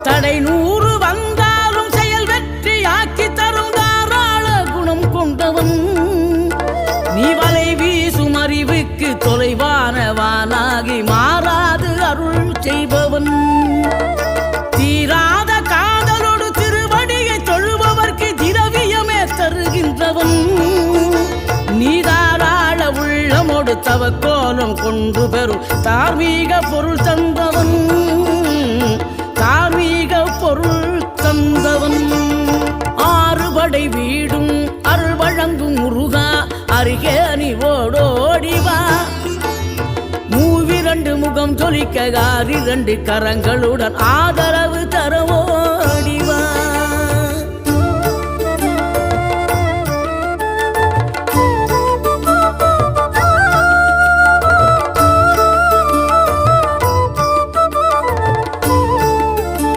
தடை 100 வந்தாலும் செயல் வெற்றி ஆக்கி தரும் தாராள குணம் கொண்டவன் நீ வலை வீசும் அறிவுக்கு தொலைவானவானாகி மாறாது அருள் செய்பவன் தீராத காதலோடு திருவடியை தொழுபவர்க்கு திரவியமே தருகின்றவன் நீ தாராள உள்ளமோடு தவக்கோலம் கொண்டு பெறும் தார்மீக பொருள் தந்தவன் தார்மீக பொருள் தந்தவன் ஆறுபடை வீடும் அருள் வழங்கும் முருகா அருகே நீ ஓடோடிவா மூவிரண்டு முகம் ஜொலிக்க 2 கரங்களுடன் ஆதரவு